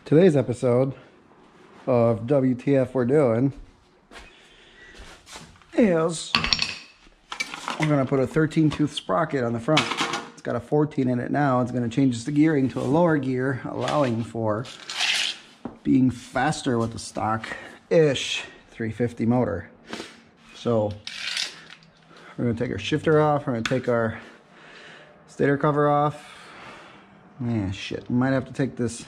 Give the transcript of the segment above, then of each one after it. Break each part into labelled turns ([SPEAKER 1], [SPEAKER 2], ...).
[SPEAKER 1] Today's episode of WTF We're Doing is we're going to put a 13-tooth sprocket on the front. It's got a 14 in it now. It's going to change the gearing to a lower gear, allowing for being faster with the stock-ish 350 motor. So we're going to take our shifter off. We're going to take our stator cover off. Man, shit. We might have to take this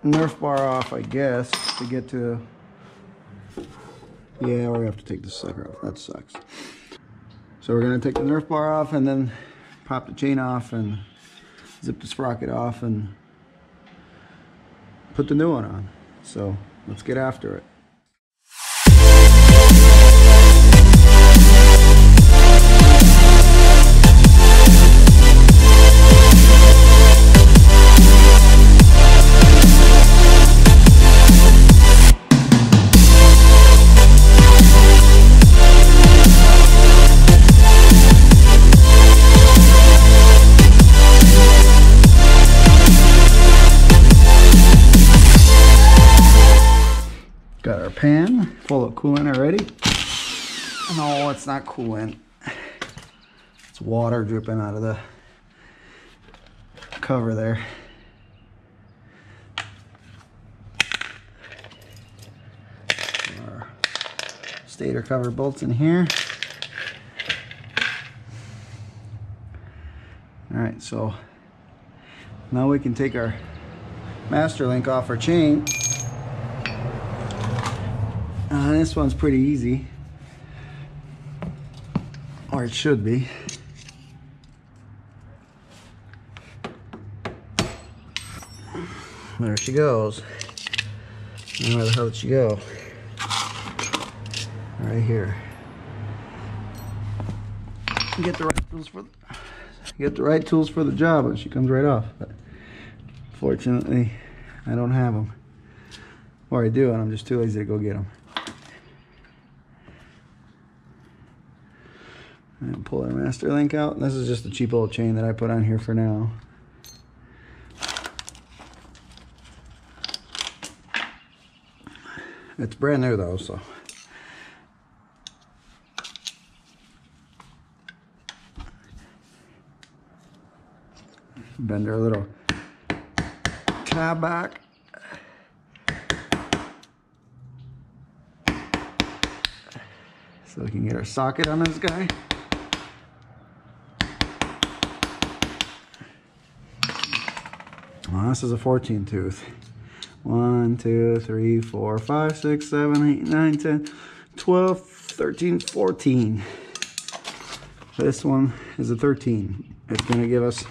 [SPEAKER 1] Nerf bar off, I guess, to get to... Yeah, we're gonna have to take this sucker off. That sucks. So we're gonna take the Nerf bar off and then pop the chain off and zip the sprocket off and put the new one on. So let's get after it. Got our pan full of coolant already. No, it's not coolant. It's water dripping out of the cover there. Our stator cover bolts in here. Alright, so now we can take our master link off our chain. This one's pretty easy, or it should be. There she goes. Now where the hell did she go? Right here. Get the right tools for the job, and she comes right off. But fortunately, I don't have them, or I do, and I'm just too lazy to go get them. And pull our master link out. This is just a cheap old chain that I put on here for now. It's brand new though, so. Bend our little tab back. So we can get our socket on this guy. Well, this is a 14 tooth. 1, 2, 3, 4, 5, 6, 7, 8, 9, 10, 12, 13, 14. This one is a 13. It's going to give us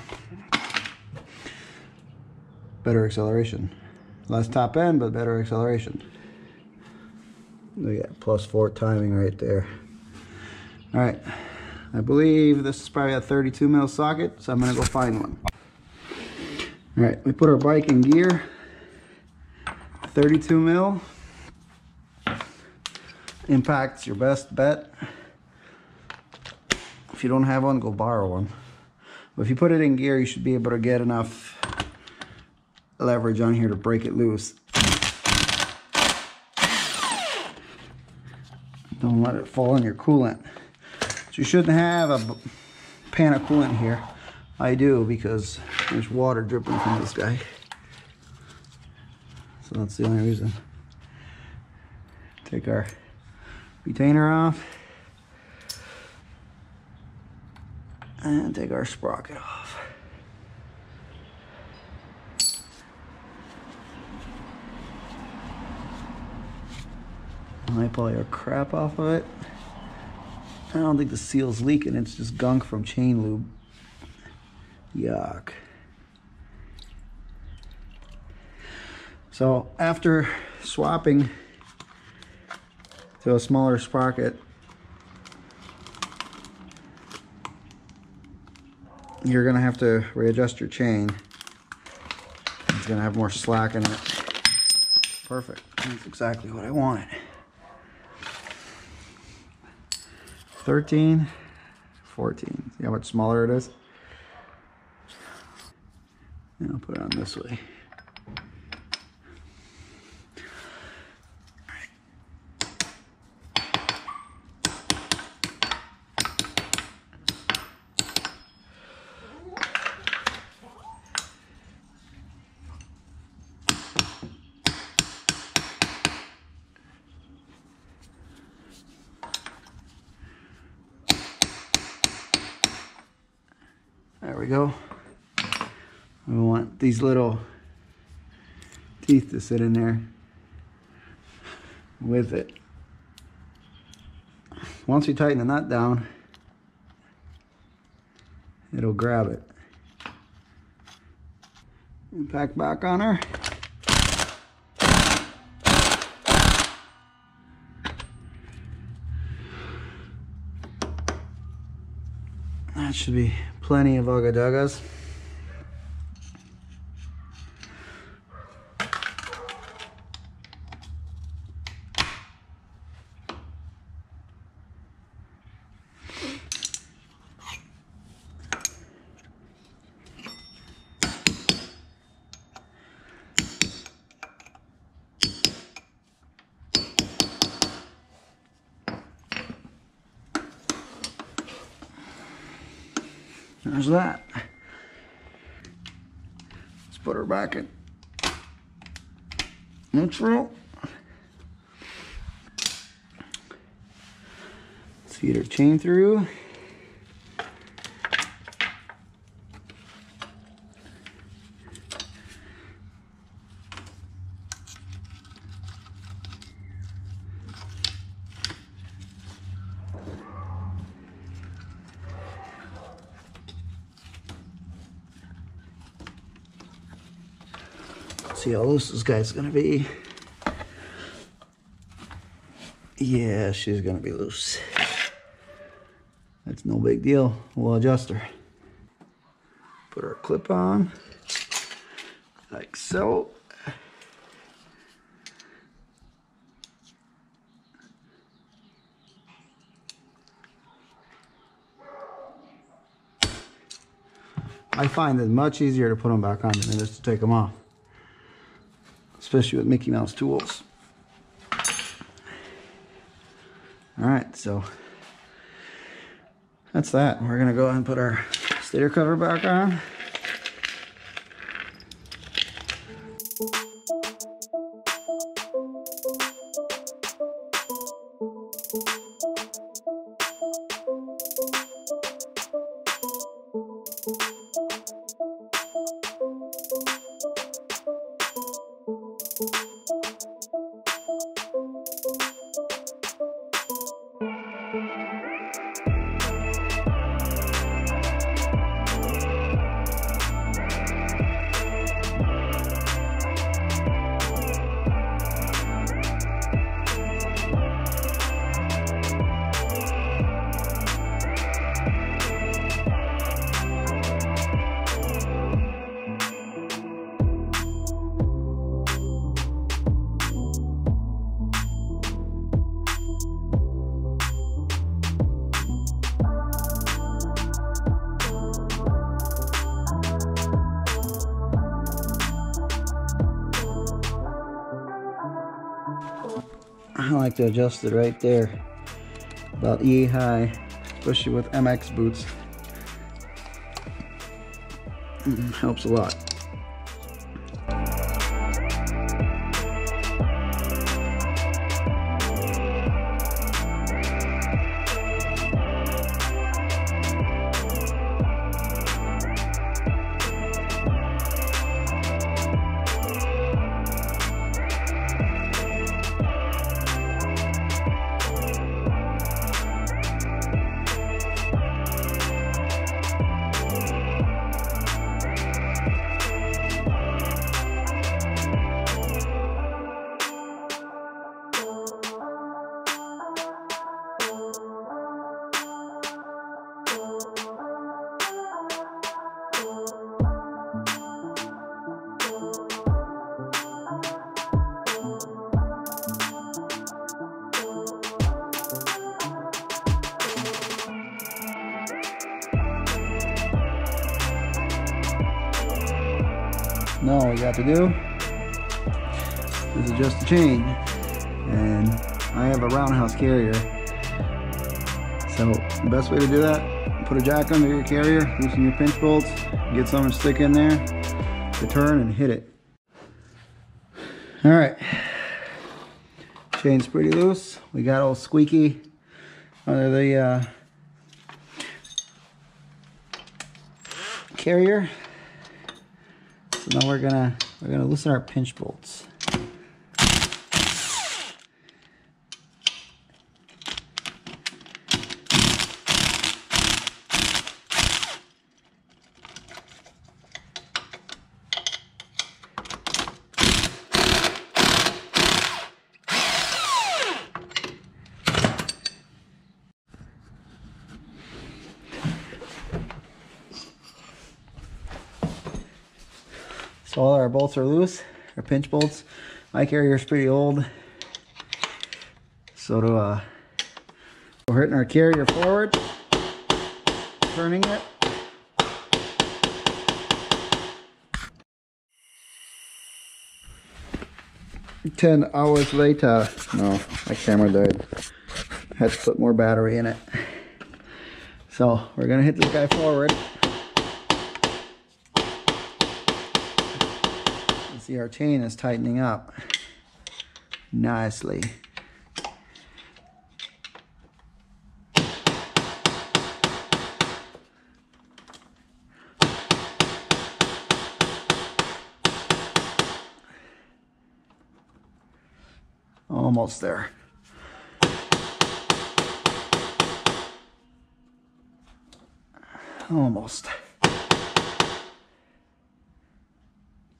[SPEAKER 1] better acceleration. Less top end, but better acceleration. We got +4 timing right there. Alright, I believe this is probably a 32 mil socket, so I'm going to go find one. Alright, we put our bike in gear, 32 mil. Impact's your best bet. If you don't have one, go borrow one. But if you put it in gear, you should be able to get enough leverage on here to break it loose. Don't let it fall in your coolant. So you shouldn't have a pan of coolant here. I do, because there's water dripping from this guy. So that's the only reason. Take our retainer off. And take our sprocket off. Wipe all your crap off of it. I don't think the seal's leaking, it's just gunk from chain lube. Yuck. So after swapping to a smaller sprocket, you're gonna have to readjust your chain. It's gonna have more slack in it. Perfect. That's exactly what I wanted. 13, 14. See how much smaller it is? And I'll put it on this way. go. We want these little teeth to sit in there with it. Once you tighten the nut down, it'll grab it. Impact back on her. That should be plenty of ugga duggas. There's that. Let's put her back in neutral. Let's feed her chain through. See how loose this guy's gonna be. Yeah, she's gonna be loose. That's no big deal. We'll adjust her. Put our clip on, like so. I find it much easier to put them back on than it is to take them off. Especially with Mickey Mouse tools. Alright, so that's that. We're going to go ahead and put our stator cover back on. I like to adjust it right there, about yay high, especially with MX boots. Helps a lot. Now all you got to do is adjust the chain, and I have a roundhouse carrier, so the best way to do that, put a jack under your carrier, loosen your pinch bolts, get something to stick in there to turn and hit it. Alright, chain's pretty loose. We got all squeaky under the carrier. So now we're gonna loosen our pinch bolts. So all our bolts are loose, our pinch bolts. My carrier is pretty old. So we're hitting our carrier forward, turning it. "10 hours later," no, my camera died. Had to put more battery in it. So we're gonna hit this guy forward. See, our chain is tightening up nicely. Almost there. Almost.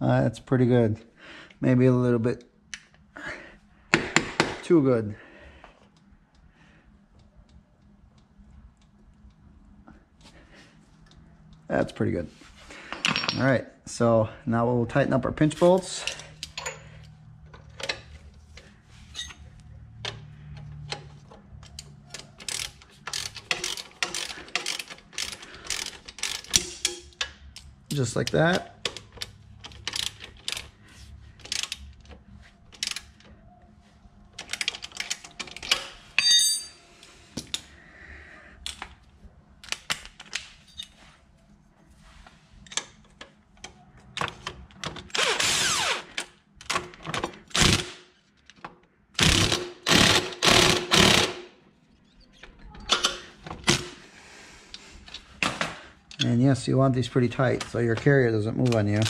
[SPEAKER 1] That's pretty good. Maybe a little bit too good. That's pretty good. All right, so now we'll tighten up our pinch bolts. Just like that. And yes, you want these pretty tight so your carrier doesn't move on you.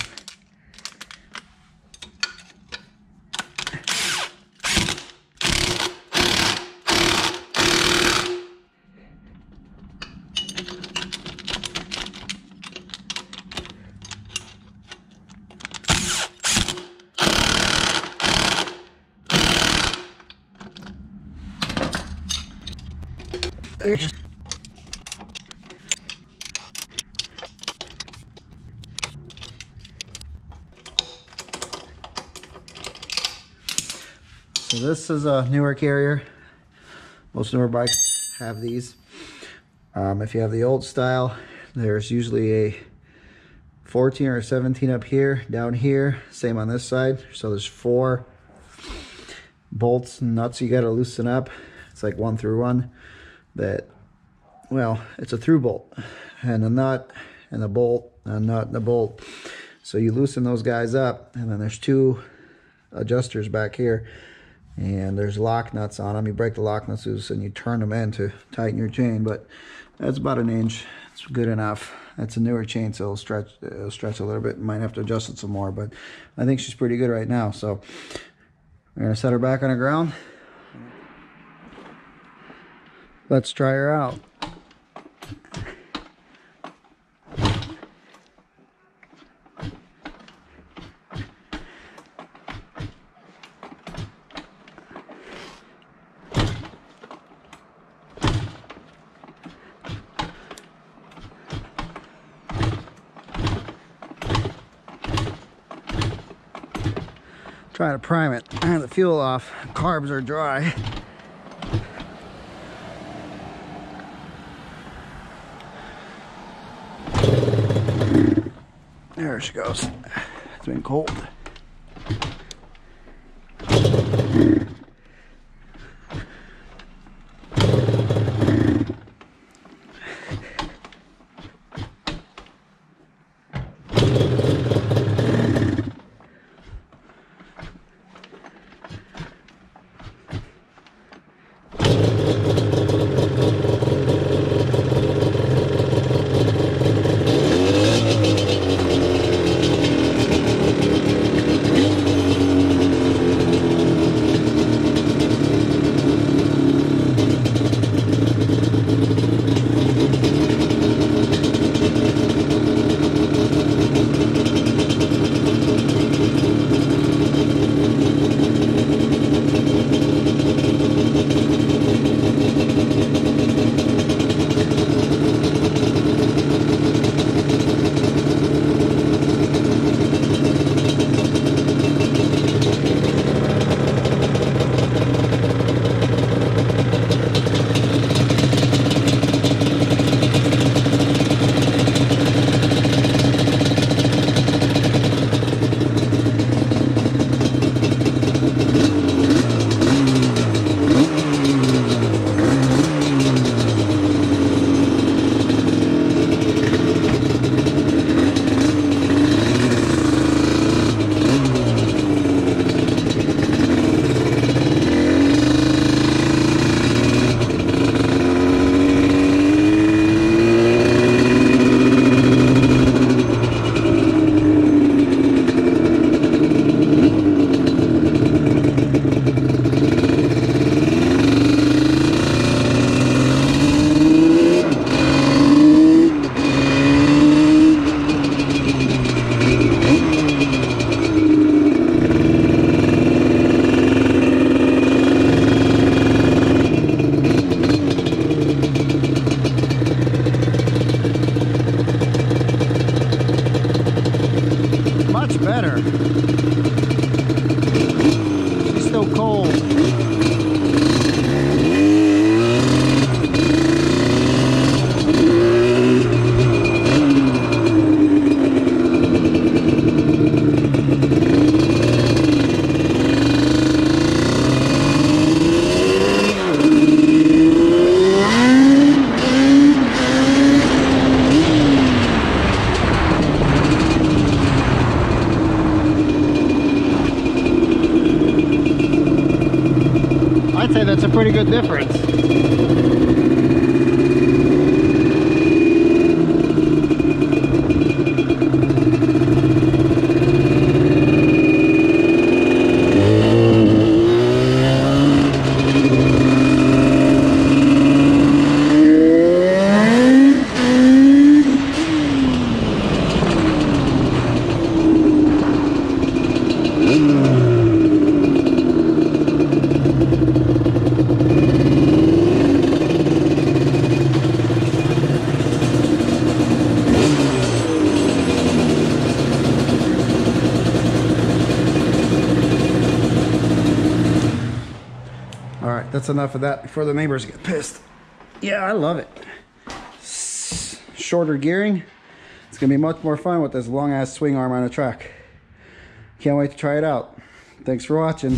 [SPEAKER 1] So this is a newer carrier. Most newer bikes have these. If you have the old style, there's usually a 14 or 17 up here, down here, same on this side. So there's 4 bolts and nuts you gotta loosen up. It's like 1 through 1 that, well, it's a through bolt and a nut and a bolt, a nut and a bolt. So you loosen those guys up, and then there's 2 adjusters back here, and there's lock nuts on them. You break the lock nuts loose and you turn them in to tighten your chain, but that's about 1 inch. It's good enough. That's a newer chain, so it'll stretch a little bit. Might have to adjust it some more, but I think she's pretty good right now. So we're gonna set her back on the ground. Let's try her out. Try to prime it. I have the fuel off. Carbs are dry. There she goes. It's been cold. She's still cold. I'd say that's a pretty good difference. Alright, that's enough of that before the neighbors get pissed. Yeah, I love it. Shorter gearing. It's going to be much more fun with this long ass swing arm on a track. Can't wait to try it out. Thanks for watching.